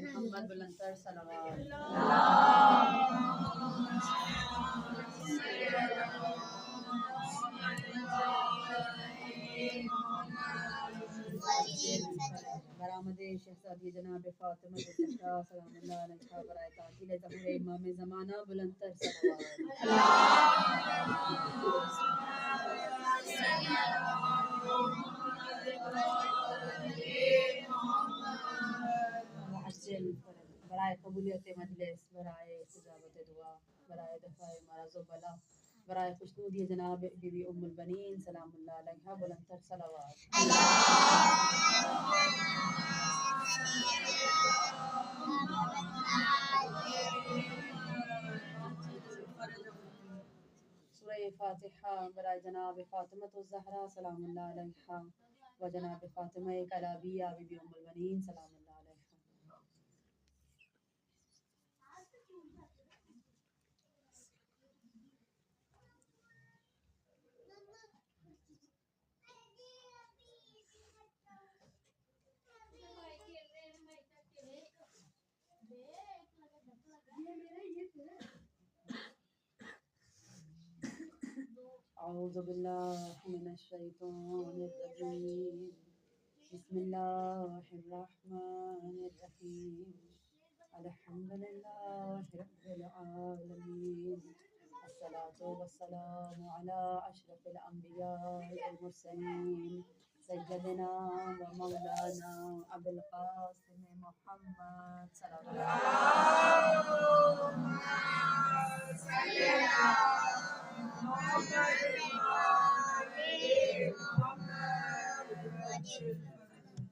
محمد بلندتر صلوات برآمد شہزادی جناب فاطمہ الزہرا سلام اللہ علیہا برائے تعجیل ظہور امام زمانہ بلندتر صلوات معجل برائے قبولیت مجلس، برائے استجابت دعا، برائے دفع مرض و بلا، برائے خوشنودی جناب بی بی ام البنین سلام اللہ علیہا بلندتر صلوات سورہ فاتحہ برائے جناب فاطمہ الزہرا سلام اللہ علیہا و جناب فاطمہ کلابیہ بی بی ام البنین سلام اللہ علیہا اعوذ باللہ من الشیطان الرجیم بسم اللہ الرحمن الرحیم الحمد للہ رب العالمین الصلاة والسلام علی اشرف الانبیاء والمرسلین سیدنا و مولانا ابو القاسم محمد صلی اللہ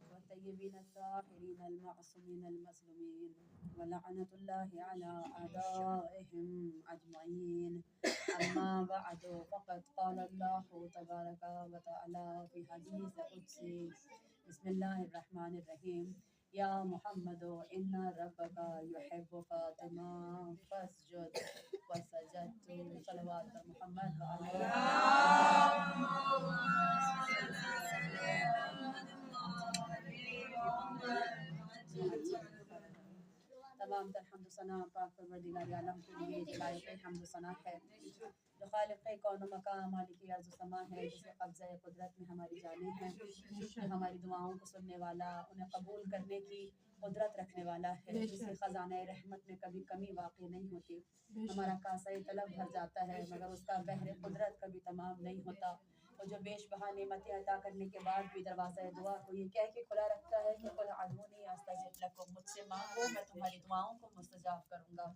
والطيبين الطاهرين المعصومين المظلومين ولعنة الله على أعدائهم أجمعين أما بعد فقد قال الله تبارك وتعالى في حديث قدسي بسم الله الرحمن الرحيم يا محمد إن ربك يحب فاطمة فاسجد وسجدت صلوات محمد تمام تر حمد و ثنا پاک پروردگار عالم کے لیے جو لائق حمد و ثنا ہے، جو خالق کون و مقام مالک ارض و سما ہے، جس کے قبضہ قدرت میں ہماری جانیں ہیں، جو ہماری دعاؤں کو سننے والا، انہیں قبول کرنے کی قدرت رکھنے والا ہے، جس کے خزانہ رحمت میں کبھی کمی واقع نہیں ہوتی۔ ہمارا کاسہ طلب بھر جاتا ہے مگر اس کا بحر قدرت کبھی تمام نہیں ہوتا۔ اور جو بیش بہا نعمتیں عطا کرنے کے بعد بھی دروازہ دعا کو یہ کہہ کے کھلا رکھتا ہے کہ قل ادعونی استجب لکم، مجھ سے مانگو میں تمہاری دعاؤں کو مستجاب کروں گا۔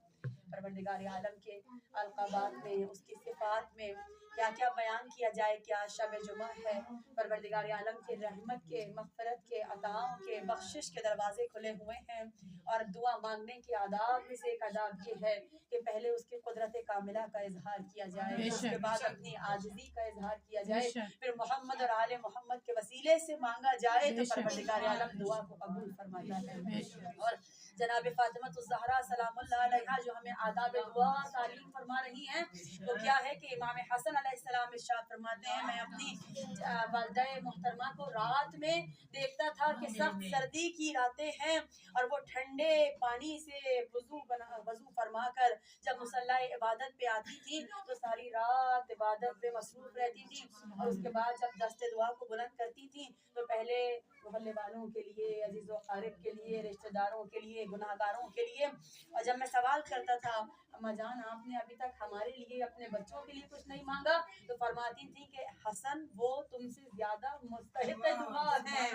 پروردگار عالم کے القابات میں، اس کی صفات میں کیا کیا بیان کیا جائے، کیا شب جمعہ ہے۔ پروردگار عالم کے رحمت کے، مغفرت کے، عطاؤں کے، بخشش کے دروازے کھلے ہوئے ہیں، اور دعا مانگنے کے آداب میں سے ایک آداب یہ ہے کہ پہلے اس کی قدرت کاملہ کا اظہار کیا جائے، اس کے بعد اپنی عاجزی کا اظہار کیا جائے، پھر محمد اور آل محمد کے وسیلے سے مانگا جائے تو پروردگار عالم دعا کو قبول فرماتا ہے۔ اور جناب فاطمہ الزہرا سلام اللہ علیہا جو ہمیں آداب دعا تعلیم فرما رہی ہیں، وہ کیا ہے کہ امام حسن علیہ السلام ارشاد فرماتے ہیں میں اپنی والدہ محترمہ کو رات میں دیکھتا تھا کہ سخت سردی کی راتیں ہیں اور وہ ٹھنڈے پانی سے وضو فرما کر جب مصلی عبادت پہ آتی تھی تو ساری رات عبادت پہ مصروف رہتی تھی، اور اس کے بعد جب دست دعا کو بلند کرتی تھی تو پہلے محلے والوں کے لیے، عزیز و اقارب کے لیے، رشتہ داروں کے لیے، گناہ گاروں کے لیے، اور جب میں سوال کرتا تھا اما جان آپ نے ابھی تک ہمارے لیے، اپنے بچوں کے لیے کچھ نہیں مانگا، تو فرماتی تھی کہ حسن وہ تم سے زیادہ مستحق دعا ہے،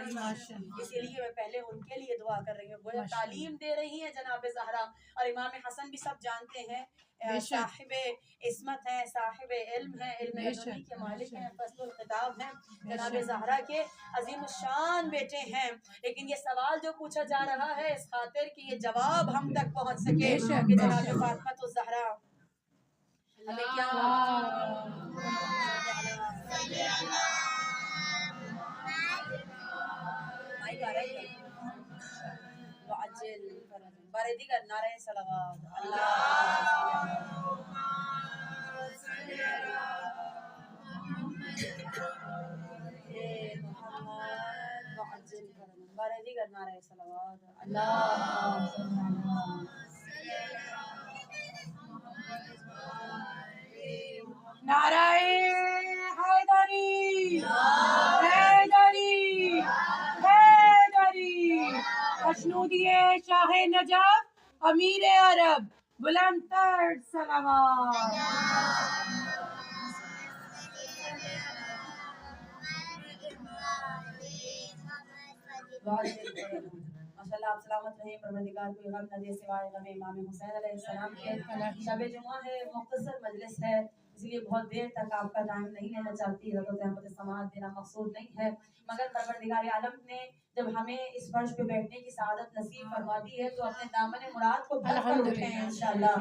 اسی لیے میں پہلے ان کے لیے دعا کر رہی ہوں۔ وہ تعلیم دے رہی ہیں جناب زہرا، اور امام حسن بھی سب جانتے ہیں صاحب عصمت ہیں، صاحب علم ہیں، علم لدنی کے مالک ہیں، فصل الخطاب ہیں، جناب زہرا کے عظیم الشان بیٹے ہیں، لیکن یہ سوال جو پوچھا جا رہا ہے اس خاطر کہ یہ جواب ہم تک پہنچ سکے کہ جناب فاطمہ الزہرا ہمیں کیا وعجل بارے دیگر نعرہ صلوات بارے دیگر نعرہ صلوات नाराए हैदरी हैदरी हैदरी। मशनूदिए शाह नजफ अमीर अरब बुलंद तर सलावत। माशाल्लाह आप सलामत रहें, परवरदिगार कोई गम न दे सिवाय गम इमाम हुसैन अलैहिस्सलाम के। शब जुमा है, मुख्तसर मजलिस है, इसलिए बहुत देर तक आपका टाइम नहीं लेना चाहती, रहमत समाअत देना मकसूद नहीं है, मगर परवरदिगार आलम ने जब हमें इस फर्श पे बैठने की सआदत नसीब फरमा दी है तो अपने दामन मुराद को भरकर उठें इंशाअल्लाह।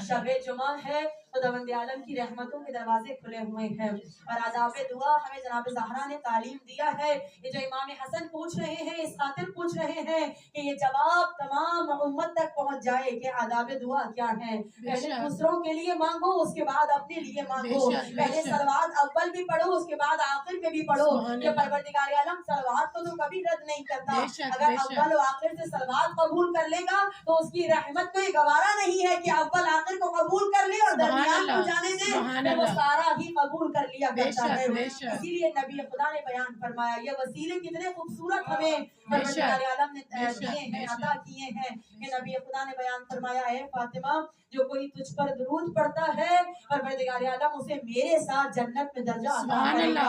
शब जुमा है, खुदावंद आलम की रहमतों के दरवाजे खुले हुए हैं और आदाब दुआ हमें जनाब ज़हरा ने तालीम दिया है। ये जो इमाम हसन पूछ रहे हैं, इस खातिर पूछ रहे हैं कि ये जवाब तमाम उम्मत तक पहुंच जाए कि आदाब दुआ क्या है। पहले दूसरों के लिए मांगो, उसके बाद अपने लिए मांगो। पहले सलवात अव्वल भी पढ़ो, उसके बाद आखिर में भी पढ़ो। ये परवरदिगार आलम सलवात को तो कभी रद्द नहीं करता। अगर अव्वल और आखिर से सलवात कबूल कर लेगा तो उसकी रहमत को ये गवारा नहीं है कि अव्वल आखिर को कबूल कर ले और दरमियान को जाने दे, तो वो सारा ही कबूल कर लिया करता है। इसीलिए नबी खुदा ने बयान फरमाया, ये वसीले कितने खूबसूरत हमें परवरदिगार आलम ने दिए हैं, अता किए हैं। कि नबी खुदा ने बयान फरमाया है, फातिमा जो कोई तुझ पर दुरूद पढ़ता है परवरदिगार आलम उसे मेरे साथ जन्नत में दर्जा अता करेगा।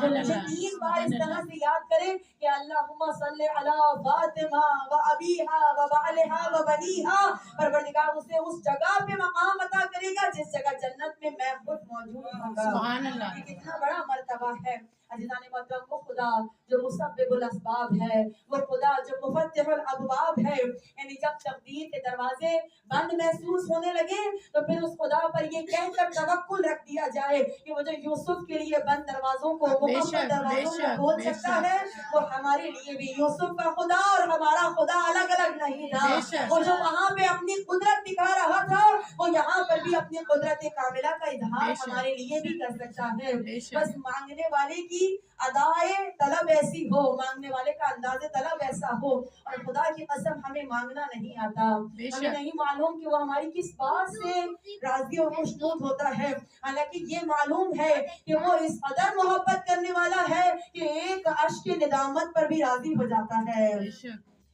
तो मुझे 3 बार इस तरह से याद करें कि अल्लाहुम्मा सल्ली अला फातिमा व अबीहा व बालिहा व बनीहा, परवरदिगार उसे उस जगह पे मकाम अता करेगा जिस जगह जन्नत में मैं खुद मौजूद होऊंगा। सुभान अल्लाह, कितना बड़ा मर्तबा है। अज़ीज़ान मोहतरम, वो खुदा जो मुसब्बिबुल अस्बाब है, वो खुदा जो मुफत्तिहुल अबवाब है, यानी जब तकदीर के दरवाजे बंद महसूस होने लगे तो फिर उस खुदा पर ये कहकर तवक्कुल रख दिया जाए कि वो जो यूसुफ के लिए बंद दरवाजों को मुकम्मल दरवाजों को खोल सकता है, वो हमारे लिए भी यूसुफ का खुदा और हमारा खुदा अलग अलग नहीं था। वो जो वहाँ पे अपनी कुदरत दिखा रहा था वो यहाँ पर भी अपनी कुदरत कामिला का इजहार हमारे लिए भी कर सकता है। बस मांगने वाले की अदाए तलब ऐसी हो, मांगने वाले का अंदाज़े तलब ऐसा हो। और खुदा की कसम हमें मांगना नहीं आता, हमें नहीं मालूम कि वो हमारी किस बात से राजी और खुशनूद होता है। हालांकि ये मालूम है कि वो इस कदर मोहब्बत करने वाला है कि एक अर्श के निदामत पर भी राजी हो जाता है।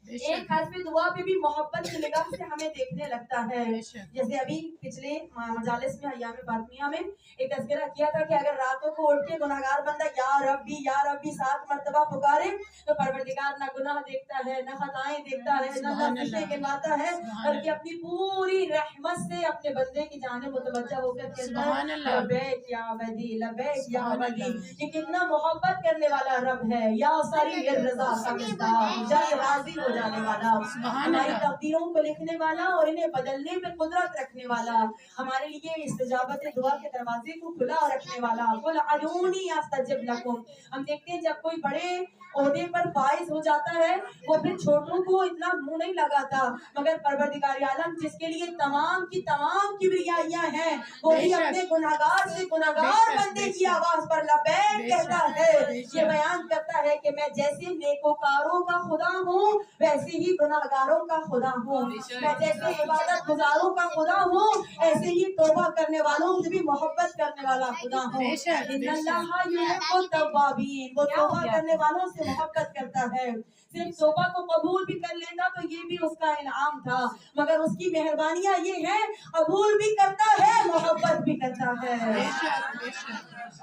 एक हर्फ दुआ पे भी मोहब्बत की निगाह से हमें देखने लगता है। जैसे अभी पिछले मजालिस में अय्याम फातिमिया में एक तज़किरा किया था कि अगर रातों को उठ के गुनाहगार बंदा या रब्बी 7 मर्तबा पुकारे तो परवरदिगार ना गुनाह देखता है, ना खताएं देखता है, ना लफ्ज़ें गिनवाता है, बल्कि अपनी पूरी रहमत से अपने बंदे की जानिब मुतवज्जह होकर कहता है लब्बैक या अबदी, लब्बैक या अबदी। ये कितना मोहब्बत करने वाला रब है। या सारी रज़ा का मिज़दार, जल्द राज़ी हो जाने वाला, हमारी तकदीरों को लिखने वाला और इन्हें बदलने में कुदरत रखने वाला, हमारे लिए इस्तिजाबत दुआ के दरवाजे को खुला रखने वाला। कुल अदूनी अस्तजिब लकुम। हम देखते हैं जब कोई बड़े ओहदे पर फाइज हो जाता है वो फिर छोटों को इतना मुंह नहीं लगाता, मगर परवरदिगार आलम जिसके लिए तमाम की किबरियाइयां हैं वो भी अपने गुनाहगार से गुनाहगार बंदे की आवाज पर लबैक कहता है। ये बयान करता है कि मैं जैसे नेकोकारों का खुदा हूँ वैसे ही गुनाहगारों का खुदा हूँ, मैं जैसे इबादत गुजारों का खुदा हूँ ऐसे ही तौबा करने वालों से भी मोहब्बत करने वाला खुदा हूँ। इन्नल्लाह युहिब्बुत तव्वाबीन, वो तौबा करने वालों से मोहब्बत करता है। सिर्फ तौबा को कबूल भी कर लेता तो ये भी उसका इनाम था, मगर उसकी मेहरबानियां ये है कबूल भी करता है मोहब्बत भी करता है,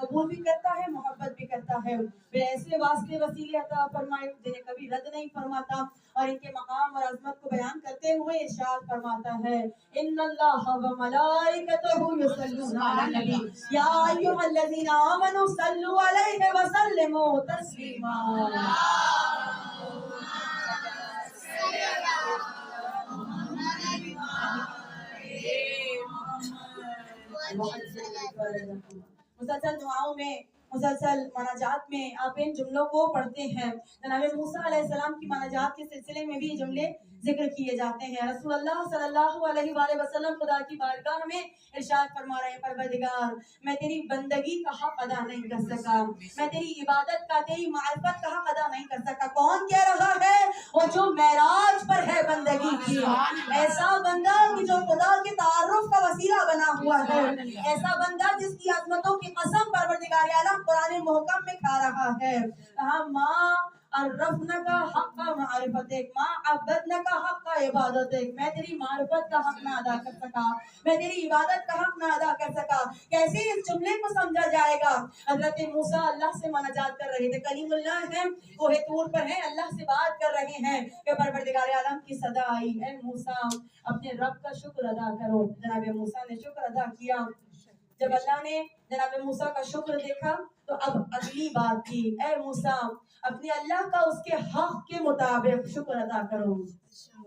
कबूल भी करता है मोहब्बत भी करता है। वे ऐसे वास्ते वसीले अता फरमाए जिन्हें कभी रद्द नहीं फरमाता और इनके मकाम और अजमत को बयान करते हुए इरशाद फरमाता है इन्नल्लाह व मलाइकतहु युसल्लूना अलन नबी या अय्युहल्लज़ीना आमनू सल्लु अलैहि व सल्लिमू तस्लीमा। मुसलसल दुआओं में مسلسل مناجات میں آپ ان جملوں کو پڑھتے ہیں. جناب موسیٰ علیہ السلام کی مناجات کے سلسلے میں بھی یہ جملے ذکر کیے جاتے ہیں. رسول اللہ صلی اللہ علیہ وآلہ وسلم خدا کی بارگاہ میں ارشاد فرما رہے ہیں پروردگار میں تیری بندگی کا حق ادا نہیں کر سکا, میں تیری عبادت کا, تیری معرفت کا حق ادا نہیں کر سکا. کون کہہ رہا ہے؟ وہ جو معراج پر ہے بندگی کی, ایسا بندہ کہ جو خدا کے تعارف کا وسیلہ بنا ہوا ہے, ایسا بندہ جس کی عظمتوں کی قسم پروردگار عالم قرآن محکم میں کھا رہا ہے. کہا ماں عرفنک حق معرفتک, ماں عبدنک حق عبادتک, میں تیری معرفت کا حق نہ ادا کر سکا, میں تیری عبادت کا حق نہ ادا کر سکا. کیسے اس جملے کو سمجھا جائے گا؟ حضرت موسیٰ اللہ سے مناجات کر رہے تھے, کلیم اللہ ہیں, کوہ طور پر ہیں, اللہ سے بات کر رہے ہیں کہ پروردگار عالم کی صدا آئی, اے موسیٰ اپنے رب کا شکر ادا کرو. جناب موسیٰ نے شکر ادا کیا. جب اللہ نے جناب موسیٰ کا شکر دیکھا تو اب اگلی بات کی, اے موسیٰ اپنے اللہ کا اس کے حق کے مطابق شکر ادا کرو.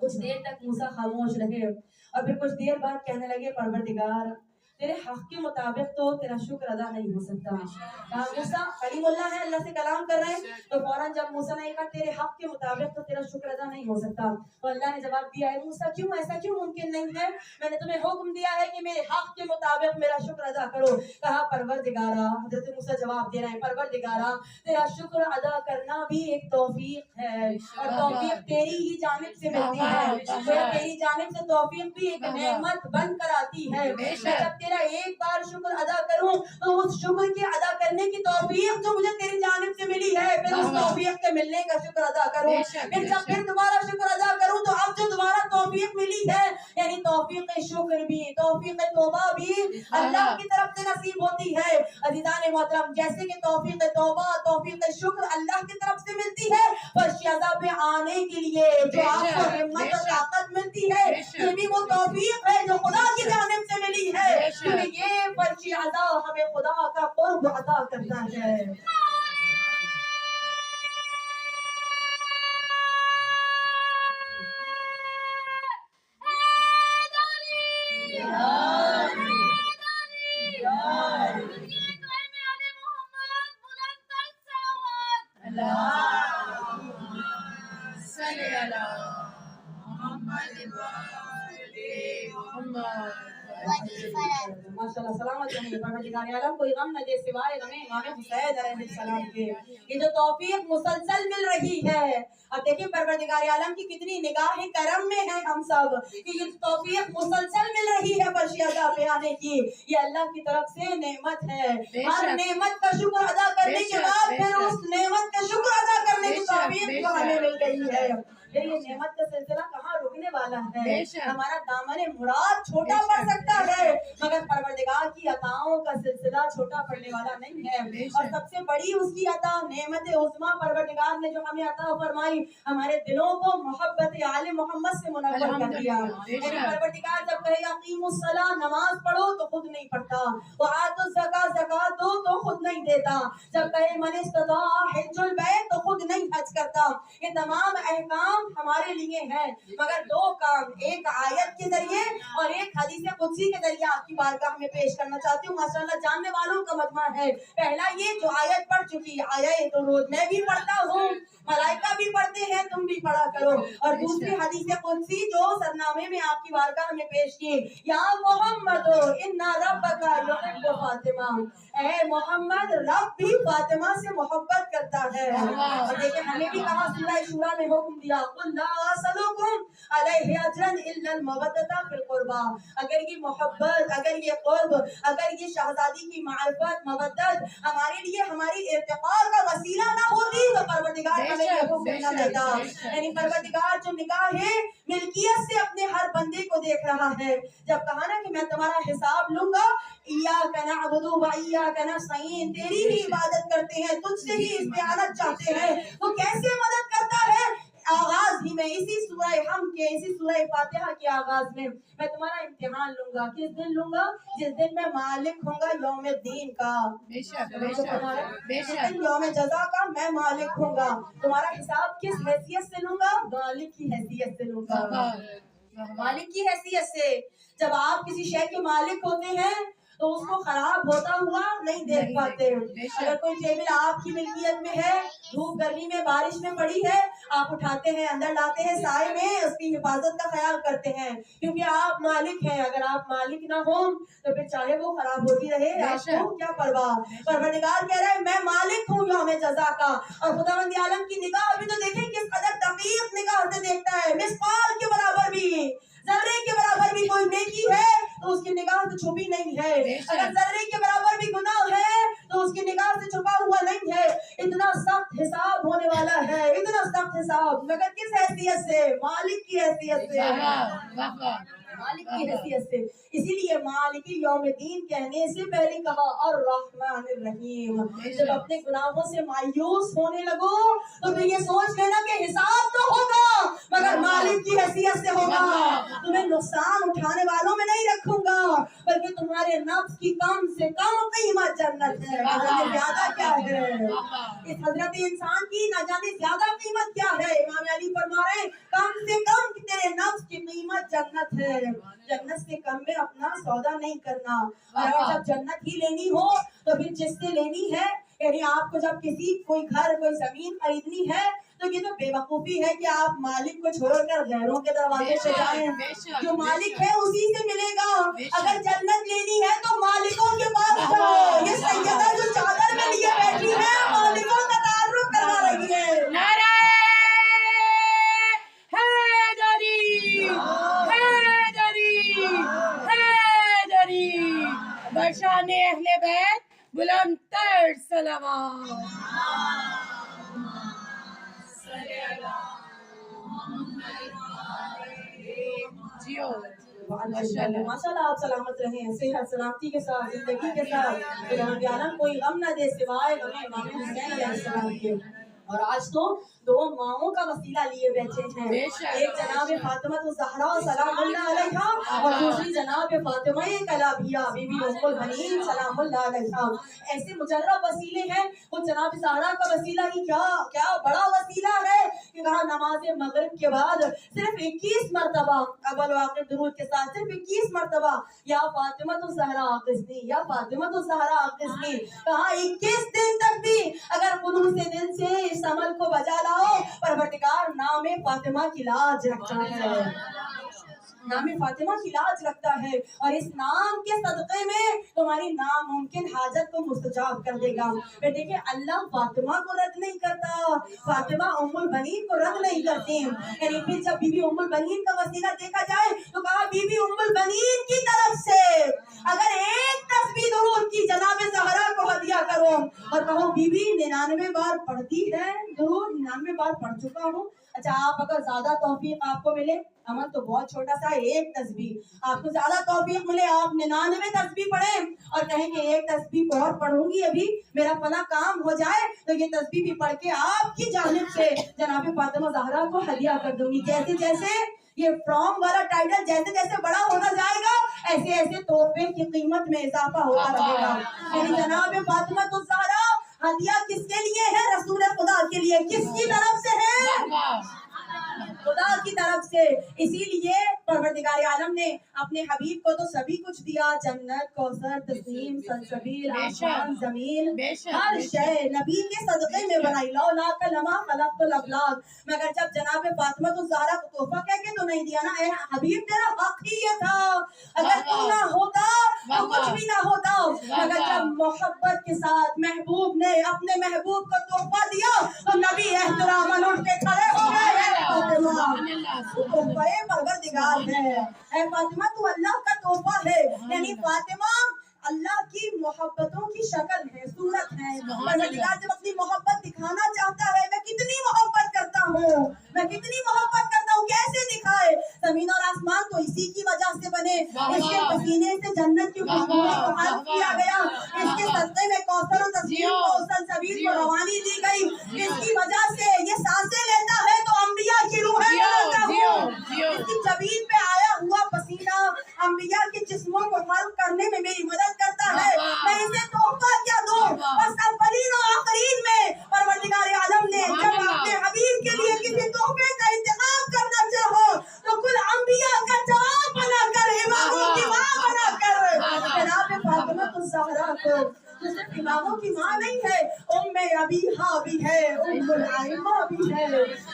کچھ دیر تک موسیٰ خاموش رہے اور پھر کچھ دیر بعد کہنے لگے پروردگار تیرے حق کے مطابق تو تیرا شکر ادا نہیں ہو سکتا. موسیٰ کلیم اللہ ہے, اللہ سے کلام کر رہے ہیں, تو فوراً جب موسیٰ نے کہا تیرے حق کے مطابق تو تیرا شکر ادا نہیں ہو سکتا, تو اللہ نے جواب دیا ہے موسیٰ کیوں, ایسا کیوں ممکن نہیں ہے؟ میں نے تمہیں حکم دیا ہے کہ میرے حق کے مطابق میرا شکر ادا کرو. کہا پروردگارا, حضرت موسیٰ جواب دے رہے ہیں پروردگارا تیرا شکر ادا کرنا بھی ایک توفیق ہے, اور توفیق تیری ہی جانب سے ملتی ہے, تیری جانب سے توفیق بھی ایک نعمت بن کر آتی ہے. جب تیرا ایک بار شکر ادا کروں تو اس شکر کے ادا کرنے کی توفیق جو مجھے تیری جانب سے ملی ہے, پھر اس توفیق کے ملنے کا شکر ادا کروں. پھر جب پھر دوبارہ شکر ادا کروں تو اب جو دوبارہ توفیق ملی ہے, یعنی توفیق شکر بھی, توفیق توبہ بھی اللہ کی طرف سے نصیب ہوتی ہے. عزیزان محترم, جیسے کہ توفیق توبہ, توفیق شکر اللہ کی طرف سے ملتی ہے, فرش عذاب پہ آنے کے لیے جو آپ کو ہمت اور طاقت ملتی ہے, یہ بھی وہ توفیق ہے جو خدا کی جانب سے ملی ہے, کیونکہ یہ فرش عذاب ہمیں خدا کا قرب عطا کرتا ہے. ماشاءاللہ سلامت رہے پروردگار عالم کوئی غم نہ دے سوائے غم امام حسین علیہ السلام کے. یہ جو توفیق مسلسل مل رہی ہے, اب دیکھیں پروردگار عالم کی کتنی نگاہ کرم میں ہے ہم سب, کہ یہ توفیق مسلسل مل رہی ہے فرش عذاب پہ آنے کی, یہ اللہ کی طرف سے نعمت ہے. ہر نعمت کا شکر ادا کرنے کے بعد پھر اس نعمت کا شکر ادا کرنے کی توفیق ہمیں مل گئی ہے. یہ نعمت کا سلسلہ کہاں رکنے والا ہے؟ ہمارا دامن مراد چھوٹا پڑ سکتا ہے, مگر پروردگار کی عطاؤں کا سلسلہ چھوٹا پڑنے والا نہیں ہے. اور سب سے بڑی اس کی عطا نعمت عظمیٰ پروردگار نے جو ہمیں عطا فرمائی, ہمارے دلوں کو محبت آل محمد سے منور کر دیا. پروردگار جب کہے اقیموا الصلاۃ, نماز پڑھو, تو خود نہیں پڑھتا, وآتوا الزکاۃ, زکات دو, تو خود نہیں دیتا. جب کہے من استطاع حج البیت, تو خود نہیں حج کرتا. یہ تمام احکام ہمارے لیے ہیں, مگر دو کام, ایک آیت کے ذریعے اور ایک حدیث قدسی کے ذریعے آپ کی بارگاہ میں پیش کرنا چاہتی ہوں. ماشاءاللہ جاننے والوں کا مجمع ہے. پہلا یہ جو آیت پڑھ چکی, آیت تو روز میں بھی پڑھتا ہوں, ملائکہ بھی پڑھتے ہیں, تم بھی پڑھا کرو. اور دوسری حدیث قدسی جو سرنامے میں آپ کی بارگاہ میں پیش کی, یا محمد ان ربک یحب فاطمہ, اے محمد رب بھی فاطمہ سے محبت کرتا ہے. اور دیکھیں ہمیں بھی کہا سورہ شورى میں حکم دیا, قل لا اسألكم علیہ اجرا الا المودۃ فی القربى, اگر یہ محبت, اگر یہ قرب, اگر یہ شہزادی کی معرفت, مودت ہمارے لیے ہماری ارتقاء کا وسیلہ نہ ہوتی تو پروردگار ہمیں یہ حکم نہ دیتا. یعنی پروردگار جو نگاہ ہے ملکیت سے اپنے ہر بندے کو دیکھ رہا ہے. جب کہا نا کہ میں تمہارا حساب لوں گا, ایاک نعبد و ایاک نستعین, تیری ہی عبادت کرتے ہیں, تجھ سے ہی استعانت چاہتے ہیں, وہ کیسے مدد کرتا ہے؟ آغاز ہی میں اسی سورہ حمد کے, اسی سورہ فاتحہ کے آغاز میں تمہارا امتحان لوں گا. کس دن لوں گا؟ جس دن میں مالک ہوں گا یوم الدین کا, جس دن یوم جزا کا میں مالک ہوں گا. تمہارا حساب کس حیثیت سے لوں گا؟ مالک کی حیثیت سے لوں گا. مالک کی حیثیت سے. جب آپ کسی شے کے مالک ہوتے ہیں تو اس کو خراب ہوتا ہوا نہیں دیکھ پاتے. اگر کوئی ٹیبل آپ کی ملکیت میں ہے, دھوپ گرمی میں بارش میں پڑی ہے, آپ اٹھاتے ہیں, اندر لاتے ہیں سائے میں, اس کی حفاظت کا خیال کرتے ہیں کیونکہ آپ مالک ہیں. اگر آپ مالک نہ ہوں تو پھر چاہے وہ خراب ہوتی رہے, آپ کو کیا پرواہ. پروردگار کہہ رہا ہے میں مالک ہوں یوم جزا کا. اور خداوند عالم کی نگاہ ابھی تو دیکھیں کس قدر دقیق نگاہ سے دیکھتا ہے. مثقال کے برابر بھی, ذرے کے برابر بھی کوئی نیکی ہے تو اس کی نگاہ سے چھپی نہیں ہے. اگر ذرے کے برابر بھی گناہ ہے تو اس کی نگاہ سے چھپا ہوا نہیں ہے. اتنا سخت حساب ہونے والا ہے, اتنا سخت حساب, مگر کس حیثیت سے؟ مالک کی حیثیت سے, مالک کی حیثیت سے. اسی لیے مالکی یوم دین کہنے سے پہلے کہا الرحمن الرحیم. جب اپنے گناہوں سے مایوس ہونے لگو تو پھر یہ سوچ لینا کہ حساب تو ہوگا مگر مالک کی حیثیت سے ہوگا. تمہیں نقصان اٹھانے والوں میں نہیں رکھوں گا بلکہ تمہارے نفس کی کم سے کم قیمت جنت ہے. نہ جانے زیادہ کیا ہے اس حضرت انسان کی, نہ جانے زیادہ قیمت کیا ہے. امام علی فرما رہے ہیں کم سے کم تیرے نفس کی قیمت جنت ہے. جنت سے کم میں اپنا سودا نہیں کرنا. اور جب جنت ہی لینی ہو تو پھر جس سے لینی ہے, یعنی آپ کو جب کسی کوئی گھر کوئی زمین خریدنی ہے تو یہ تو بے وقوفی ہے کہ آپ مالک کو چھوڑ کر غیروں کے دروازے پہ جائیں. جو مالک ہے اسی سے ملے گا. اگر جنت لینی ہے تو مالکوں کے پاس جاؤ. یہ سیدہ جو چادر میں لیے بیٹھی ہے مالکوں کا تعارف کروا رہی ہے. نعرہ حیدری, حیدری, حیدری. برشان اہل بیت بلند تر صلوات. جیو ماشاء اللہ آپ سلامت رہیں, صحت سلامتی کے ساتھ, زندگی کے ساتھ. خداوند عالم کوئی غم نہ دے سوائے غم امام حسین علیہ السلام کے. اور آج تو دو ماؤں کا وسیلہ لیے بیٹھے ہیں, ایک جناب فاطمہ الزہرا سلام اللہ علیہا اور دوسری جناب فاطمہ کلابیہ بی بی ام البنین سلام اللہ علیہا. ایسے مجرب وسیلے ہیں. وہ جناب زہرا کا وسیلہ ہی کیا بڑا وسیلہ ہے کہ کہا نماز مغرب کے بعد صرف 21 مرتبہ اول واقع درود کے ساتھ صرف 21 مرتبہ یا فاطمہ الزہرا اغثنی, یا فاطمہ الزہرا اغثنی. کہا 21 دن تک بھی اگر خلوص دل سے اس عمل کو بجا لاؤ, پروردگار نام فاطمہ کی لاج رکھتا ہے, نام فاطمہ کی لاج رکھتا ہے. اور اس نام کے صدقے میں تمہاری ناممکن حاجت کو مستجاب کر دے گا. پھر دیکھیں اللہ فاطمہ کو رد نہیں کرتا, فاطمہ ام البنین کو رد نہیں کرتی. یعنی پھر جب بی بی ام البنین کا وسیلہ دیکھا جائے تو کہا بی بی ام البنین کی طرف سے اگر ایک تسبیح درود کی جناب زہرا کو ہدیہ کرو اور کہو بی بی 99 بار پڑھتی ہے درود, 99 بار پڑھ چکا ہوں. اچھا آپ اگر زیادہ توفیق آپ کو ملے, عمل تو بہت چھوٹا سا ہے, ایک تسبیح, آپ کو زیادہ توفیق ملے آپ 99 تسبیح پڑھیں اور کہیں کہ ایک تسبیح اور پڑھوں گی ابھی میرا فلاں کام ہو جائے تو یہ تسبیح بھی پڑھ کے آپ کی جانب سے جناب فاطمہ زہرا کو ہدیہ کر دوں گی. جیسے جیسے یہ فرام والا ٹائٹل جیسے جیسے بڑا ہونا جائے گا ایسے ایسے تحفے کی قیمت میں اضافہ ہوتا رہے گا. یعنی جناب فاطمہ الزہرا ہدیہ کس کے لیے ہے؟ رسول خدا کے لیے. کس کی طرف سے ہے؟ خدا کی طرف سے. اسی لیے پروردگار عالم نے اپنے حبیب کو تو سبھی کچھ دیا, جنت, کوثر, تسنیم, سلسبیل, آسمان, زمین, ہر شے نبی کے صدقے میں بنائی. لولا لما خلقت الافلاک. مگر جب جناب فاطمہ الزہرا کو تحفہ کہہ کے تو نہیں دیا نا, اے حبیب تیرا حق ہی یہ تھا, اگر تو نہ ہوتا تو کچھ بھی نہ ہوتا. مگر جب محبت کے ساتھ محبوب نے اپنے محبوب کو تحفہ دیا تو نبی احتراماً اٹھ کے کھڑے ہو گئے. تحفہ پروردگار ہے, اے فاطمہ تو اللہ کا تحفہ ہے. یعنی فاطمہ اللہ کی محبتوں کی شکل ہے, صورت ہے. پروردگار جب اپنی محبت دکھانا چاہتا ہے, میں کتنی محبت کرتا ہوں, میں کتنی محبت کرتا ہوں, کیسے دکھائے؟ زمین اور آسمان تو اسی کی وجہ سے بنے, اس کے پسینے سے جنت کی خوشبوئیں کو حلق کیا گیا, اس کے صدقے میں کوثر و تسنیم کو سلسبیل کو روانی دی گئی, اس کی وجہ سے یہ سانسیں لیتا ہے تو انبیاء کی روحیں بناتا ہوں. اس کی جبین پہ آیا ہوا پسینہ انبیاء کے جسموں کو حلق کرنے میں میری مدد کرتا ہے. میں اسے تحفہ کیا دوں؟ بس اولین و آخرین میں پروردگار عالم نے جب اپنے حبیب کے لیے کسی تحفے کا انتخاب کرنا چاہو تو کل انبیاء کا جواب بنا کر, اماموں کی ماں بنا کر جناب فاطمہ ज़हरा को, जो सिर्फ इमामों की माँ नहीं है, उम्मे अबीहा भी है, उम्मुल आइमा भी है,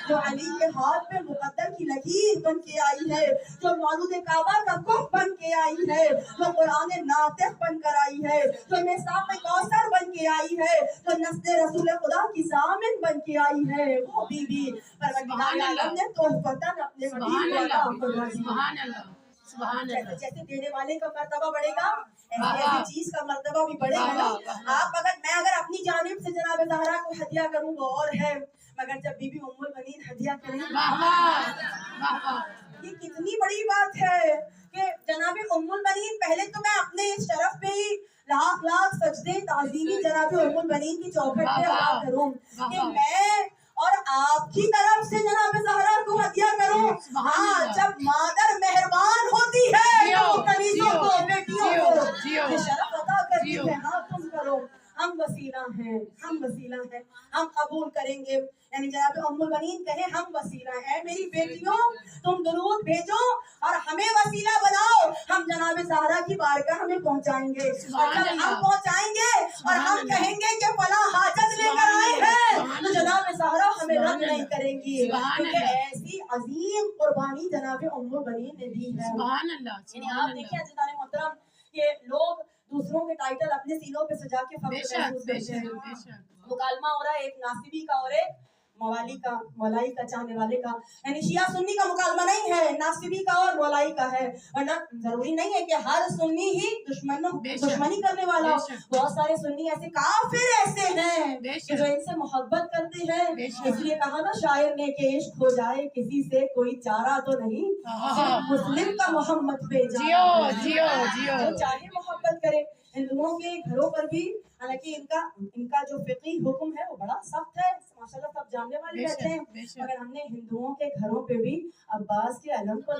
जो अली के हाथ पे मुकद्दर की लकीर बन के आई है, जो मौलूद काबा का कुफ बन के आई है, जो कुरान नातिक बन कर आई है, जो मिसाक़ कौसर बन के आई है, जो नस्ल रसूल खुदा की ज़ामिन बन के आई है, वो बीबी परवरदिगार आलम ने तोहफ़तन अपने हबीब को अता फरमाई। जैसे देने वाले का मर्तबा बढ़ेगा, ऐसी चीज का मर्तबा भी बढ़ेगा ना। मैं अगर अपनी जानिब से जनाब ज़हरा को हदिया करूँ वो और है, मगर जब बीबी उम्मुल बनीन हदिया करें, ये कितनी बड़ी बात है कि जनाब उम्मुल बनीन, पहले तो मैं अपने इस शरफ पे ही लाख लाख सजदे ताज़ीमी जनाब उम्मुल बनीन की चौखट पे अदा करूँ कि मैं और आपकी तरफ से जनाब ज़हरा को हदिया करूं। हाँ, जब मादर मेहरबान होती है तो कनीज़ों को, बेटियों को ये शरफ अता करती है। हाँ, तुम करो, हम वसीला हैं, हम वसीला हैं, हम कबूल करेंगे। यानी जनाब उम्मुल बनीन कहे हम वसीला हैं, मेरी बेटियों तुम दुरूद भेजो और हमें वसीला बनाओ, हम जनाब ज़हरा की बारगाह में पहुंचाएंगे। और जब हम पहुंचाएंगे और हम कहेंगे कि फला हाजत लेकर आए हैं, तो जनाब ज़हरा हमें रद्द नहीं करेंगी, क्योंकि ऐसी अजीम कुर्बानी जनाब उम्मुल बनीन ने दी है। यानी आप देखिए अज़ीज़ान मोहतरम, ये लोग दूसरों के टाइटल अपने सीनों पे सजा के फख्र महसूस करते हैं। मुकालमा हो रहा है एक नासिबी का और एक मौलाई का चाहने वाले का, यानी शिया सुन्नी का मुकालमा नहीं है, नासिबी का और मौलाई का है। वरना जरूरी नहीं है कि हर सुन्नी ही दुश्मनी करने वाला, बहुत सारे सुन्नी ऐसे काफिर ऐसे हैं जो इनसे मोहब्बत करते हैं। इसलिए कहा ना शायर ने कि इश्क हो जाए किसी से कोई चारा तो नहीं, मुस्लिम का मोहम्मद पे जो चाहे मोहब्बत करे। हिंदुओं के घरों पर भी हालांकि इनका जो फिक़ी हुक्म है वो बड़ा सख्त है, माशाल्लाह सब जानने वाले रहते हैं, मगर हमने हिंदुओं के घरों पे भी अब्बास के अलम को हो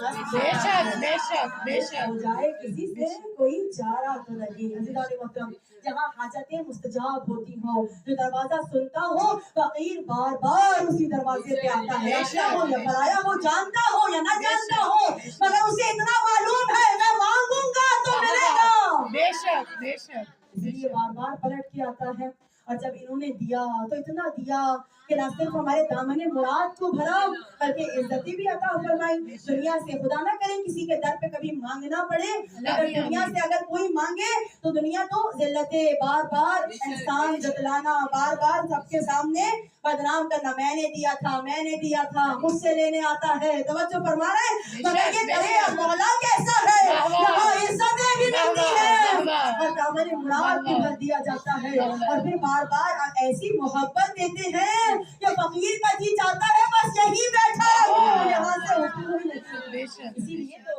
जाए किसी से कोई चारा तो नहीं। अज़ीज़ान मोहतरम, जहाँ हाजतें मुस्तजाब होती हो, जो दरवाजा सुनता हो, फकीर बार बार उसी दरवाजे पे आता है, अच्छा हो या पराया हो, जानता हो या ना जानता हो, मगर उसे इतना मालूम है मैं मांगूंगा तो मिलेगा। बेशक इसलिए बार बार पलट के आता है। और जब इन्होंने दिया तो इतना दिया कि न सिर्फ हमारे दामने मुराद को भरा, बल्कि इज्जतें भी अता फरमाई। दुनिया से खुदा ना करे किसी के दर पे कभी मांगना पड़े, अगर दुनिया से अगर कोई मांगे तो दुनिया तो जिल्लतें, बार बार इंसान जतलाना, बार बार सबके सामने बदनाम करना, मैंने दिया था, मुझसे लेने आता है। तवज्जो फरमा रहे, मगर ये करे मौला कैसा है, यहाँ इज्जतें भी मिलती है और दामने मुराद भी भर दिया जाता है। और फिर बार बार ऐसी मोहब्बत देते हैं कि फकीर का जी चाहता है बस यही बैठा हो, यहाँ से उठी। इसीलिए तो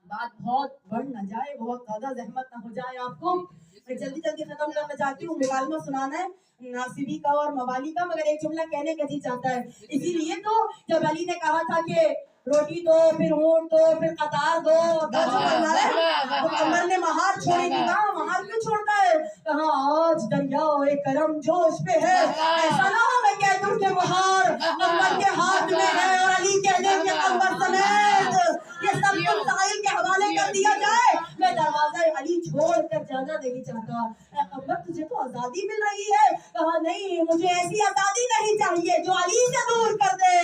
बात बहुत बढ़ न जाए, बहुत ज्यादा जहमत न हो जाए आपको, मैं जल्दी जल्दी खत्म करना चाहती हूँ। मुकालमा सुनाना है नासिबी का और मवाली का, मगर एक जुमला कहने का जी चाहता है। इसीलिए तो जब अली ने कहा था कि रोटी दो, फिर ऊंट दो, फिर कतार दो, तो कमर ने महार छोड़ी थी। कहा महार क्यों छोड़ता है, कहा आज दरियाओ करम जोश पे है, ऐसा ना हो मैं कह दूं कि महार कमर के हाथ में है और अली कह दे कि कमर समेत ये सब कुछ साहिल के हवाले कर दिया जाए। मैं दरवाजा अली छोड़ कर जाना नहीं चाहता। कमर तुझे तो आजादी मिल रही है, कहा नहीं मुझे ऐसी आजादी नहीं चाहिए जो अली से दूर कर दे,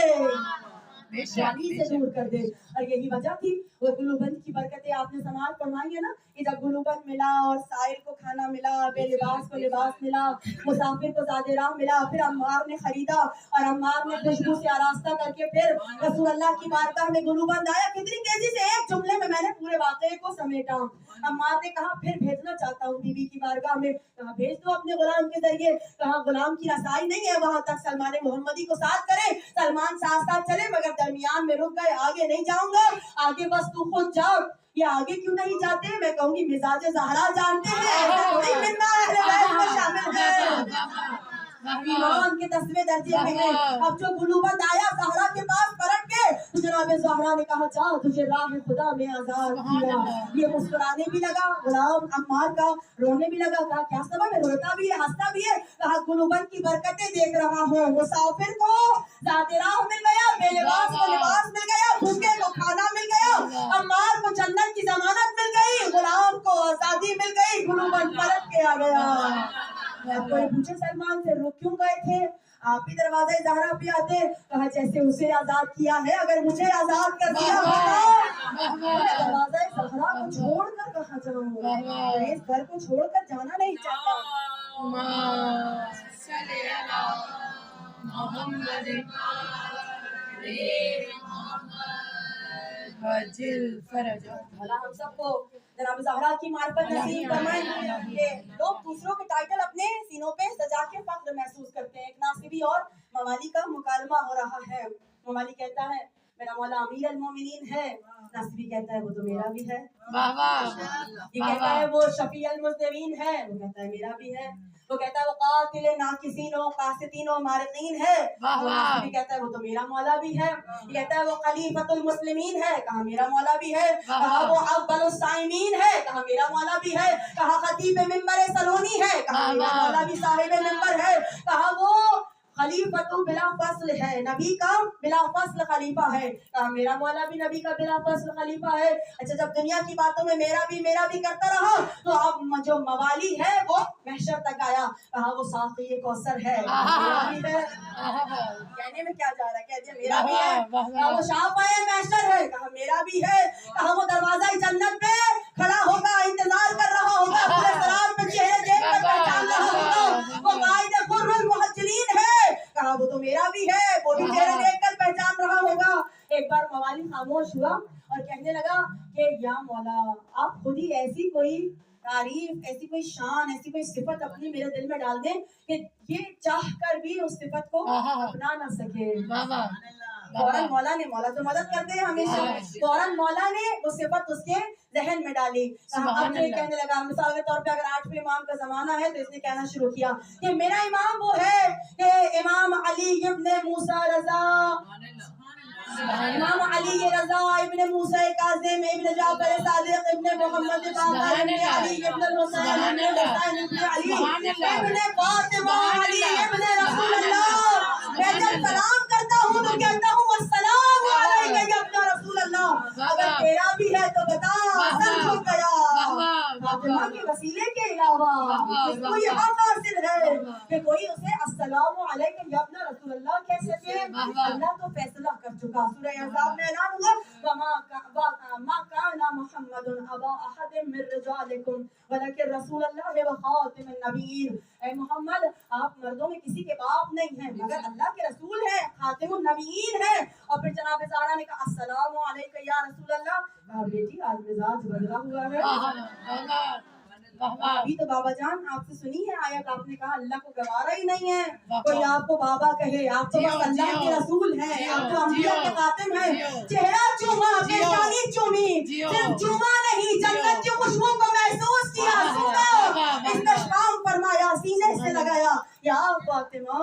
अली से दूर कर दे। और यही वजह थी वो गुलूबंद की बरकतें आपने समाज फरमाई है ना कि जब गुलूबंद मिला और साहिल को खाना मिला, बेलिबास को लिबास मिला, मुसाफिर को ज़ादे राह मिला, फिर अम्मार ने खरीदा और अम्मार ने खुशबू से आरास्ता करके फिर रसूल अल्लाह की बारगाह में गुलूबंद आया। कितनी तेजी से एक जुमले में मैंने पूरे वाक़े को समेटा। अम्मार ने कहा फिर भेजना चाहता हूँ बीवी की बारगाह में, कहा भेज दो अपने गुलाम के जरिए। कहा गुलाम की रसाई नहीं है वहां तक, सलमान मोहम्मदी को साथ करे, सलमान साथ साथ चले, मगर दरमियान में रुक गए, आगे नहीं जाऊंगा, आगे बस तू खुद जाओ। ये आगे क्यों नहीं जाते, मैं कहूंगी मिजाज ज़हरा जानते हैं, ऐसा थोड़ी मिलना अहले बैत में शामिल है, ईमान के 10वें दर्जे में है। अब जो गुलूबंद आया ज़हरा के पास पलट के, तो जनाब ज़हरा ने कहा जा तुझे राह खुदा में आजाद किया। ये मुस्कुराने भी लगा, गुलाम अम्मार का रोने भी लगा। कहा क्या सबब है, रोता भी है हंसता भी है। कहा गुलूबंद की बरकतें देख रहा हूँ, मुसाफिर को ज़ाते राह मिल गया, बेलिबास को लिबास मिल गया, भूखे को खाना मिल गया, अम्मार को जन्नत की जमानत मिल गई, गुलाम को आजादी मिल गई। गुलूबंद पूछे सलमान से रुक क्यों गए थे, आप भी दरवाजा ज़हरा पे आते। कहा जैसे उसे आजाद किया है अगर मुझे आजाद कर दिया होगा मैं दरवाजा ज़हरा को छोड़कर कहाँ जाऊँ, मैं इस घर को छोड़कर जाना नहीं चाहता। भला हम सबको जनाब ज़हरा की मार्फत नसीब फरमाए कि लोग दूसरों के टाइटल अपने सीनों पे सजा के फख्र महसूस करते हैं। एक नासिबी और मवाली का मुकालमा हो रहा है। मवाली कहता है मेरा मौला अमीर अल मोमिनीन है, नासिबी कहता है वो तो मेरा भी है। ये कहता है वो शफी अल मुज़निबीन है, वो कहता है मेरा भी है। वो कहता है वो कातिल नाकिसीन व कासितीन व मारिकीन है, नासिबी कहता है वो तो मेरा मौला भी है। ये कहता है वो खलीफतुल मुस्लिमीन है, कहा मेरा मौला भी है। कहा वो अव्वलुस साइमीन है, कहा मेरा मौला भी है। कहा खतीब मिंबर सलोनी है, कहा मेरा मौला भी साहिब मिंबर है। कहा वो खलीफतु बिला फस्ल है, नबी का बिला फस्ल खलीफा है, कहा मेरा मौला भी नबी का बिला फस्ल खलीफा है। अच्छा जब दुनिया की बातों में मेरा भी करता रहा तो अब जो मवाली है वो महशर तक आया, कहा वो साक़ी कौसर है, मेरा भी है। कहने में क्या जा रहा है, कह दिया मेरा भी है। कहा वो शाफ़ाए महशर है, कहा मेरा भी है। कहा वो दरवाजा जन्नत पे खड़ा होगा, इंतजार कर रहा होगा, पूरे सरार पे चेहरे देख कर पहचान रहा होगा, वो कायदे खुर्रुल मुहज्जलीन है, कहा वो तो मेरा भी है, वो भी चेहरे देखकर पहचान रहा होगा। एक बार मवाली खामोश हुआ और कहने लगा कि या मौला आप खुद ही ऐसी कोई तारीफ, ऐसी कोई शान, ऐसी कोई सिफत अपनी मेरे दिल में डाल दें कि ये चाह कर भी उस सिफत को अपना ना सके। फौरन मौला ने, मौला तो मदद करते हैं हमेशा, फौरन मौला ने वो सिफत उसके जहन में डाली। अब ये कहने लगा, मिसाल के तौर पे अगर 8वें इमाम का जमाना है तो इसने कहना शुरू किया कि मेरा इमाम वो है कि इमाम अली इब्न मूसा रज़ा, इमाम अली रज़ा इब्न मूसा काज़िम इब्न जाफर सादिक इब्न मोहम्मद बाक़र इब्न अली इब्न हुसैन इब्न हुसैन इब्न अली इब्न फातिमा अली इब्न रसूलुल्लाह। मैं जब सलाम करता हूँ तो कहता हूँ अस्सलामु अलैका या इब्न रसूलुल्लाह, अगर तेरा भी है तो बता, सर झुक गया। फातिमा के वसीले के अलावा इसको ये हक हासिल है कि कोई उसे अस्सलामु अलैका या इब्न रसूलुल्लाह कह सके। अल्लाह तो फैसला कर चुका, सूरह अहज़ाब में ऐलान हुआ मा काना मुहम्मदुन अबा अहदिम मिन रिजालिकुम वलकिन रसूलुल्लाह व खातिमुन नबिय्यीन। ऐ मोहम्मद आप मर्दों में किसी के बाप नहीं हैं मगर अल्लाह के रसूल हैं, खातिमुन नबिय्यीन हैं। और फिर जनाब ज़हरा ने कहा अस्सलामु अलैका या रसूलल्लाह। बेटी आज मिजाज बदला हुआ है। अभी तो बाबा जान आपसे सुनी है आयत, आपने कहा अल्लाह को गवारा ही नहीं है कोई आपको बाबा कहे, आप तो बस अल्लाह के रसूल हैं, आप तो अंबिया के खातिम हैं। चेहरा चूमा, पेशानी चूमी, सिर्फ चूमा नहीं जन्नत की खुशबू को महसूस किया, सूंघा, इस्तेशाम फरमाया, सीने से लगाया। या फातिमा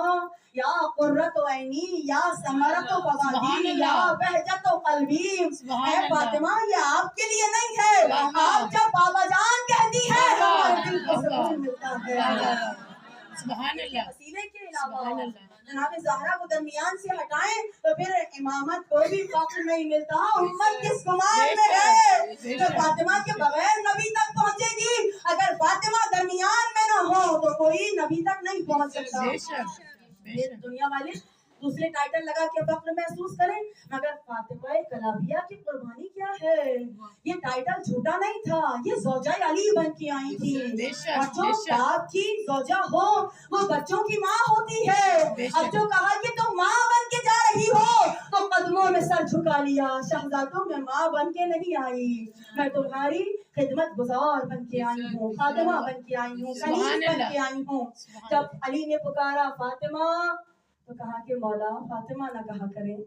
या कुर्रतु ऐनी या समरतु फवादी या बहजतु कल्बी। ऐ फातिमा ये आपके लिए नहीं है, आप जब बाबा जान कहती है हमारे दिल को सुकून मिलता है। सुभान अल्लाह। वसीले के अलावा जनाब ज़हरा को दरमियान से हटाएं तो फिर इमामत को भी फख्र नहीं मिलता। उम्मत किस गुमान में है जो फातिमा के बगैर नबी तक पहुंचेगी, अगर फातिमा दरमियान में न हो तो कोई नबी तक नहीं पहुंच सकता। दुनिया वाले दूसरे टाइटल लगा के फख्र महसूस करें मगर फातिमा कलाबिया की कुर्बानी क्या है, ये टाइटल झूठा नहीं था, ये ज़ौजा अली बन के आई थी। और जो बाप की ज़ौजा हो वो बच्चों की माँ होती है। अब जो कहा कि तुम माँ बन के जा रही हो तो कदमों में सर झुका लिया, शहजादों में माँ बन के नहीं आई, मैं तुम्हारी खिदमत गुजार बन के आई हूँ, खादिमा बन के आई हूँ, कनीज़ बन के आई हूँ। जब अली ने पुकारा फातिमा तो कहा कि मौला फातिमा ना कहा करें,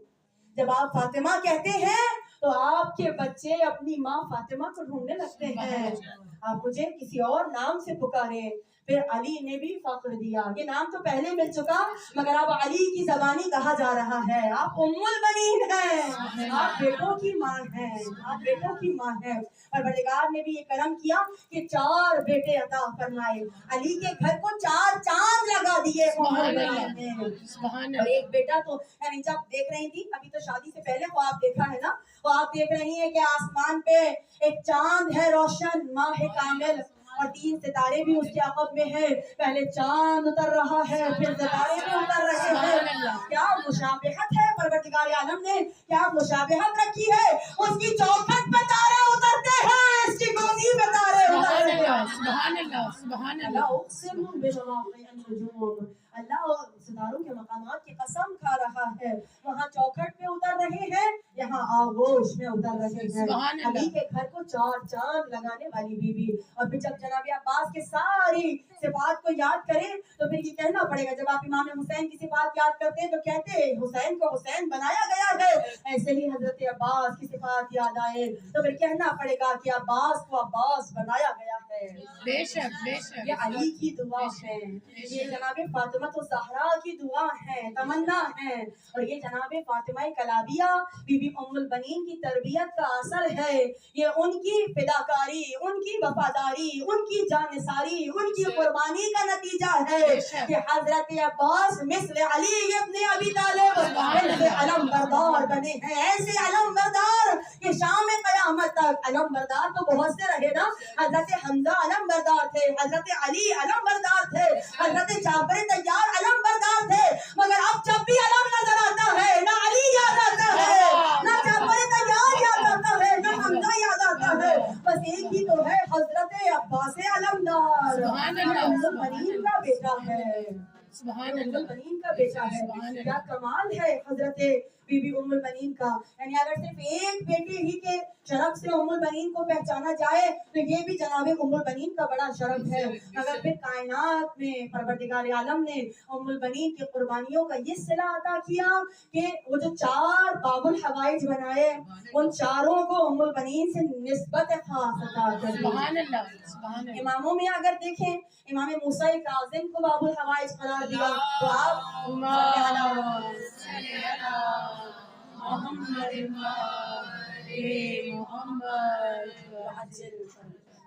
जब आप फातिमा कहते हैं तो आपके बच्चे अपनी माँ फातिमा को ढूंढने लगते हैं, आप मुझे किसी और नाम से पुकारें। फिर अली ने भी फख्र दिया, ये नाम तो पहले मिल चुका मगर अब अली की ज़बानी कहा जा रहा है, आप उम्मुल बनीन हैं, आप बेटों की माँ हैं, आप बेटों की माँ हैं। परवरदिगार ने भी ये करम किया कि 4 बेटे अता फरमाए, अली के घर को 4 चांद लगा दिए और एक बेटा तो यानी जब देख रही थी अभी तो शादी से पहले वो आप देखा है ना, वो आप देख रही हैं कि आसमान पे एक चांद है रोशन माह कामिल اور 3 ستارے بھی اس کے عقب میں ہے. پہلے چاند اتر رہا ہے, پھر ستارے بھی اتر رہے ہیں. کیا مشابہت ہے پروردگار عالم نے, کیا مشابہت رکھی ہے. اس کی چوکھٹ پہ تارے اترتے ہیں, اس کی گودی پہ تارے اترتے ہیں. سبحان اللہ, سبحان اللہ. اللہ اقسم بمواقع النجوم, اللہ ستاروں کے مقامات کی قسم کھا رہا ہے. وہاں چوکھٹ پہ اتر رہے ہیں, یہاں آغوش میں اتر رہے ہیں. علی کے گھر کو 4 چاند لگانے والی بیوی. اور پھر جب جناب عباس کے ساری صفات کو یاد کریں تو پھر یہ کہنا پڑے گا, جب آپ امام حسین کی صفات یاد کرتے ہیں تو کہتے ہیں حسین کو حسین بنایا گیا ہے, ایسے ہی حضرت عباس کی صفات یاد آئے تو پھر کہنا پڑے گا کہ عباس کو عباس بنایا گیا ہے. بے شک, بے شک. یہ علی کی دعا ہے, یہ جناب فاطمہ الزہرا کی دعا ہے, تمنا ہے. اور یہ جناب فاطمہ کلابیہ بی بی ام البنین کی تربیت کا اثر ہے. یہ ان کی فداکاری, ان کی وفاداری, ان کی جانثاری, ان کی قربانی کا نتیجہ ہے کہ حضرت عباس مثل علی ابن ابی طالب ایسے علم بردار بنے ہیں, ایسے علم بردار کہ شام قیامت تک. علم بردار تو بہت سے رہے نا, حضرت حمزہ علم بردار تھے, حضرت علی علم بردار تھے, حضرت جعفر طیار علم بردار تھے, مگر اب جب بھی علم نظر آتا ہے نہ علی یاد آتا ہے, نہ جعفر طیار یاد آتا ہے, نہ حمزہ یاد آتا ہے. بس ایک ہی تو ہے, حضرت عباس علمدار, ام البنین کا بیٹا ہے, سبحان ام اللہ. البنین کا بیٹا ہے. کیا کمال ہے حضرت بی بی ام البنین کا. یعنی اگر صرف ایک بیٹے ہی کے شرف سے ام البنین کو پہچانا جائے تو یہ بھی جناب ام البنین کا بڑا شرف ہے. اگر پھر کائنات میں پروردگار عالم نے ام البنین کی قربانیوں کا یہ صلہ عطا کیا کہ وہ جو 4 باب الحوائج بنائے, ان چاروں کو ام البنین سے نسبت خاص عطا کر دی. سبحان اللہ, سبحان اللہ. اماموں میں اگر دیکھیں, امام موسیٰ کاظم کو باب الحوائج قرار دیا تو آپ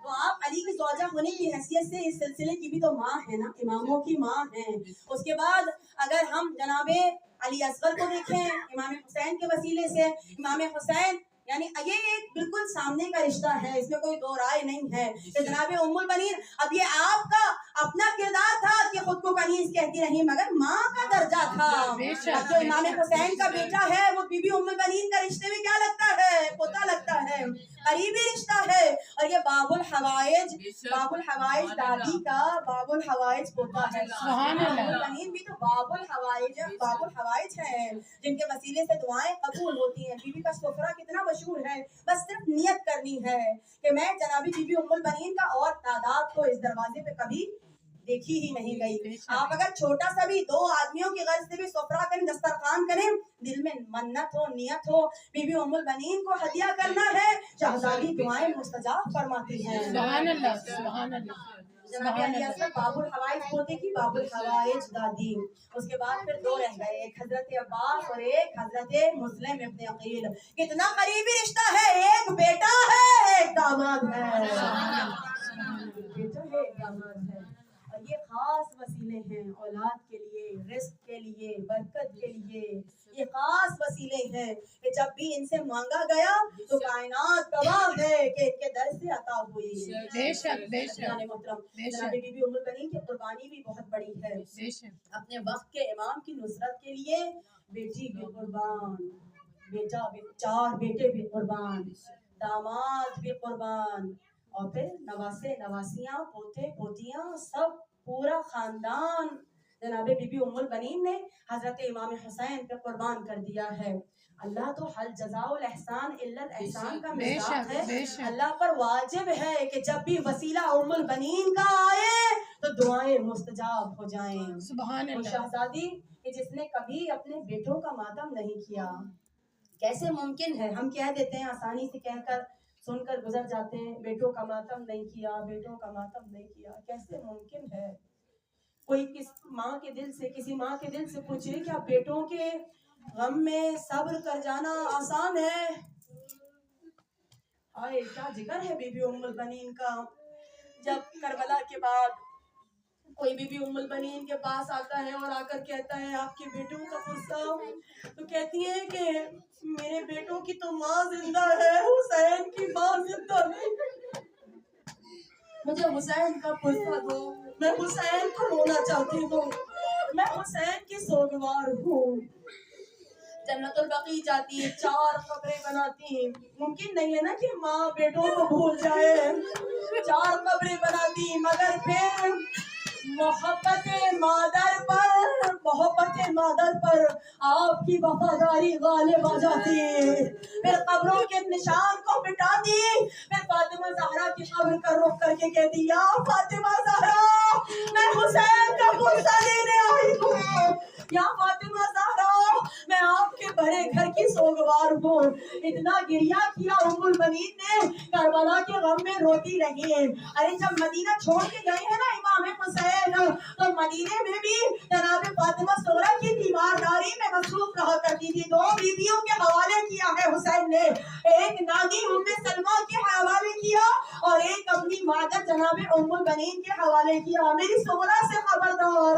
تو آپ علی کی زوجہ ہونے کی حیثیت سے اس سلسلے کی بھی تو ماں ہے نا, اماموں کی ماں ہیں. اس کے بعد اگر ہم جناب علی اصغر کو دیکھیں امام حسین کے وسیلے سے, امام حسین یعنی یہ ایک بالکل سامنے کا رشتہ ہے, اس میں کوئی دو رائے نہیں ہے کہ جناب ام البنین. اب یہ آپ کا اپنا کردار تھا کہ خود کو کنیز کہتی رہی, مگر ماں کا درجہ تھا. اب جو امام حسین کا بیٹا ہے وہ بی بی ام البنین کا رشتے میں کیا لگتا ہے, پوتا لگتا ہے, قریبی رشتہ ہے. اور یہ باب الحوائج دادی کا باب الحوائج پوتا ہے. ام البنین بھی تو باب الحوائج ہے جن کے وسیلے سے دعائیں قبول ہوتی ہیں. بی بی کا سفرہ کتنا مشہور ہے, بس صرف نیت کرنی ہے کہ میں جنابی بی بی ام البنین کا اور تعداد کو اس دروازے پہ کبھی دیکھی ہی نہیں گئی. آپ اگر چھوٹا سا بھی 2 آدمیوں کی غرض سے بھی سفرہ کریں, دسترخوان کریں, دل میں منت ہو, نیت ہو, بی بی ام البنین کو ہدیہ کرنا ہے, شہزادی دعائیں مستجاب فرماتی ہیں. سبحان اللہ, سبحان اللہ. جناب علی اصغر باب الحوائج پوتے کی باب الحوائج دادی. اس کے بعد پھر 2 رہ گئے, ایک حضرت عباس اور ایک حضرت مسلم ابن عقیل. کتنا قریبی رشتہ ہے, ایک بیٹا ہے ایک داماد ہے, بیٹا ہے ایک داماد ہے. اور یہ خاص وسیلے ہیں اولاد کے لیے, رزق کے لیے, برکت کے لیے. یہ خاص وسیلے ہیں کہ جب بھی ان سے مانگا گیا تو کائنات گواہ ہے کہ ان کے در سے عطا ہوئی. بے شک, بے شک, محترم بے جناب شک, بی بی ام البنین کی قربانی بھی بہت بڑی ہے. بے شک. اپنے وقت کے امام کی نصرت کے لیے بیٹی بھی قربان, بیٹا بھی, 4 بیٹے بھی قربان, داماد بھی قربان, اور پھر نواسے نواسیاں, پوتے پوتیاں, سب پورا خاندان جناب بی بی ام البنین نے حضرت امام حسین پہ قربان کر دیا ہے. اللہ تو حل جزاء الاحسان الا الاحسان کا مصداق ہے. اللہ پر واجب ہے کہ جب بھی وسیلہ ام البنین کا آئے تو دعائیں مستجاب ہو جائیں. سبحان وہ اللہ. شہزادی کہ جس نے کبھی اپنے بیٹوں کا ماتم نہیں کیا, کیسے ممکن ہے, ہم کہہ دیتے ہیں آسانی سے کہہ کر سن کر گزر جاتے ہیں, بیٹوں کا ماتم نہیں کیا, بیٹوں کا ماتم نہیں کیا. کیسے ممکن ہے؟ کوئی کسی ماں کے دل سے پوچھے کیا بیٹوں کے غم میں صبر کر جانا آسان ہے؟ آئے کیا ذکر ہے بی بی ام البنین کا. جب کربلا کے بعد کوئی بی بی ام البنین کے پاس آتا ہے اور آ کر کہتا ہے آپ کے بیٹوں کا قصہ, تو کہتی ہے کہ میرے بیٹوں کی تو ماں زندہ ہے, حسین کی ماں زندہ نہیں. मुझे हुसैन का पुरसा दो, मैं हुसैन को रोना चाहती हूँ, मैं हुसैन की सोगवार हूँ। जन्नतुल बकी जाती है, 4 कब्रें बनाती है। मुमकिन नहीं है ना कि माँ बेटों को भूल जाए, 4 कब्रें बनाती, मगर फिर मोहब्बत मादर पर आपकी वफादारी गालिब आ जाती है। फिर कब्रों के निशान को मिटाती, फिर फातिमा ज़हरा की कब्र का रुख करके कहती, या फातिमा ज़हरा, मैं हुसैन का पुरसा लेने आई हूँ। या फातिमा ज़हरा, मैं आपके भरे घर की सोगवार हूँ। इतना गिरिया किया उम्मुल बनीन ने, करबला के गम में रोती रही है। अरे जब मदीना छोड़ के गए हैं ना इमाम हुसैन, तो मदीने में भी जनाब फातिमा ज़हरा की दीवारदारी में मसरूफ रहा करती थी। 2 बीवियों के हवाले किया है हुसैन ने, एक नानी उम्मे सलमा के हवाले किया और एक अपनी मादर जनाब उम्मुल बनीन के हवाले किया। मेरी ज़हरा से खबरदार,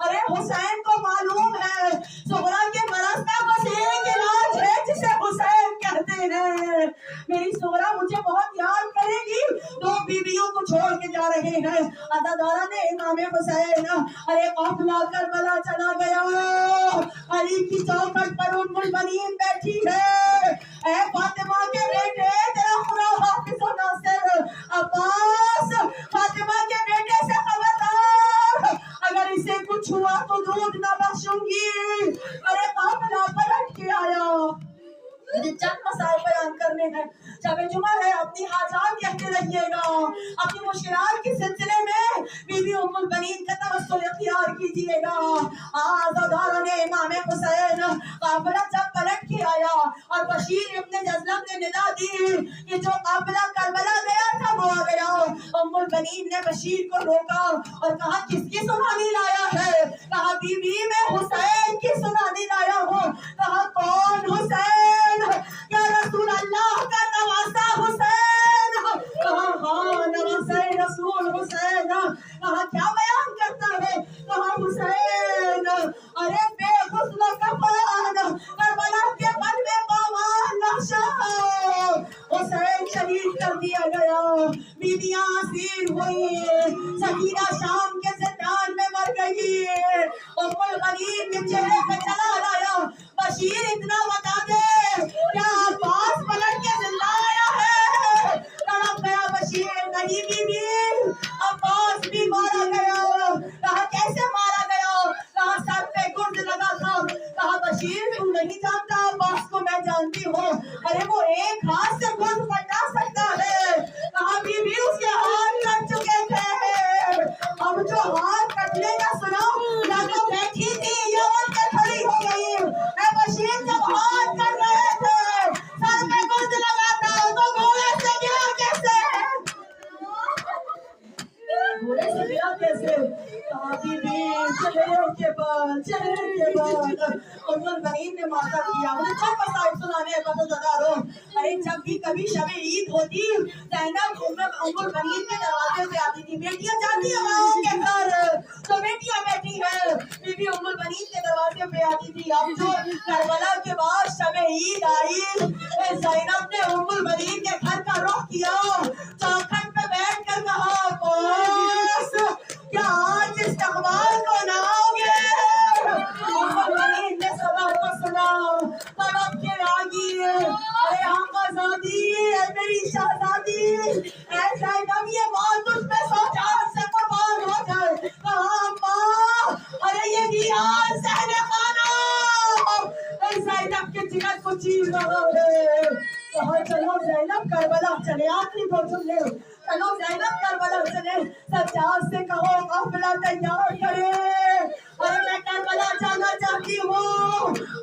अरे हुसैन को मालूम है ज़हरा के मरज़ का बस एक इलाज है जिसे हुसैन कहते हैं। मेरी ज़हरा मुझे बहुत याद करेगी। 2 बीवियों को छोड़ के जा रहे हैं अज़ादारा ने इमाम हुसैन। अरे काफिला करबला चला गया, अली की चौखट पर उम्मुल बनीन बैठी है। ऐ फातिमा के बेटे, तेरा खुदा हाफिज़ व नासिर अब्बास, फातिमा के बेटे से खबरदार, अगर इसे कुछ हुआ तो दूध न बख्शूंगी। अरे काफिला पलट के आया। मुझे चंद मसाइल बयान करने हैं। जब जुमा है अपनी हाजात कहते रहिएगा, अपनी मुश्किलात के सिलसिले में बीबी उम्मुल बनीन का तवस्सुल इख्तियार कीजिएगा। आज़ादारा ने इमाम हुसैन काफिला जब पलट के आया और बशीर इब्ने जज़लम ने निदा दी कि जो काफिला करबला गया था वो आ गया। उम्मुल बनीन ने बशीर को रोका और कहा, किसकी सुनानी लाया है? कहा, बीबी मैं हुसैन की सुनानी लाया हूँ। कहा, कौन हुसैन? या रसूल अल्लाह का नवासा हुसैन? कहा, हाँ नवासा रसूल हुसैन। कहा, क्या बयान करता है? कहा, हुसैन अरे बेगुस्ल कफन, करबला के मन में पावान नक्शा, हुसैन शहीद कर दिया गया। बीबियां असीर हुई, सकीना शाम के ज़िंदान में मर गई। उम्मुल बनीन के चेहरे पे चला लाया, बशीर इतना बता दे, क्या अब्बास पलट के जिंदा आया है? तड़प गया बशीर, नहीं बीबी, अब्बास भी मारा गया। कहा, कैसे मारा गया? कहा, सर पे गुर्द लगा था। कहा, बशीर तू नहीं जानता, अब्बास को मैं जानती हूँ। अरे वो एक हाथ से गुर्द फटा सकता है। कहा, बीबी उसके हाथ कट चुके थे। अब जो हाथ कटने का सुना, ना तो बैठी थी या उठ के खड़ी हो गई। बशीर जब हाथ कट रहे थे, सर पे गुर्द लगा था, तो घोड़े से गिरा कैसे? घोड़े से गिरा कैसे? कहा, बीबी चेहरे के बाद उम्मुल बनीन ने माता किया। मुझे चंद मसाइल सुनाने हैं बज़ादारों। अरे जब भी कभी शब ईद होती, ज़ैनब उम्मुल बनीन के दरवाजे पे आती थी। बेटियां जाती हैं माओं के घर, तो बेटियां बैठी है, बीबी उम्मुल बनीन के दरवाजे पे आती थी। अब जो करबला के बाद शब ईद आई, ज़ैनब ने उम्मुल बनीन के घर का रुख किया, चौखट पे बैठ कर कहा, क्या आज इस्तकबाल को ना आओगे? उम्मुल बनीन ने सदा को सुना, तड़प के आगी, अरे आज़ादी है मेरी शहजादी, ऐसा एकदम ये माँ तुझ पे 100 जान से कुर्बान हो जाए। कहा, माँ अरे ये भी आज सहने खाना ज़ैनब के जिगर को चीर रहा है। कहा, चलो ज़ैनब करबला चले, आखिरी 2 जुमले, चलो ज़ैनब करबला चले। सज्जाद से कहो काफिला तैयार करे, अरे मैं करबला जाना चाहती हूँ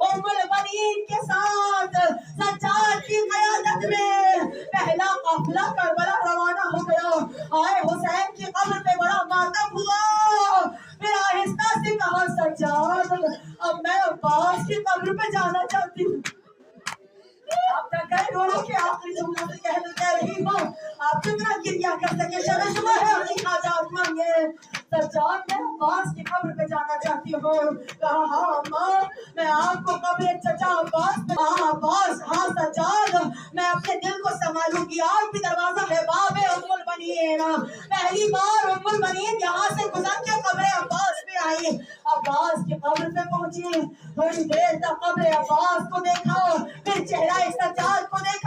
उम्मुल बनीन के साथ। सज्जाद की क़यादत में पहला काफिला करबला रवाना हो गया। आए हुसैन की कब्र पे बड़ा मातम हुआ। फिर आहिस्ता से कहा, सज्जाद अब मैं अब्बास की कब्र पे जाना चाहती हूँ। आप तक कई दोनों के आखिरी जुमला से कह रही हो, आप कितना गिरिया कर सके, शब जुमा है अपनी हाजात मांगे। सज्जाद मैं अब्बास की कब्र पे जाना चाहती हूँ। कहा, हाँ माँ मैं आपको कब्र चचा अब्बास पे, हाँ अब्बास, हाँ सज्जाद मैं अपने दिल को संभालूंगी। आज भी दरवाजा है बाबे उम्मुल बनीन, पहली बार उम्म अल-बनीन यहाँ से गुजर के कब्र अब्बास में आई, अब्बास की कब्र पे पहुंची, थोड़ी देर तक कब्र अब्बास को देखा, फिर चेहरा सज्जाद को देखा।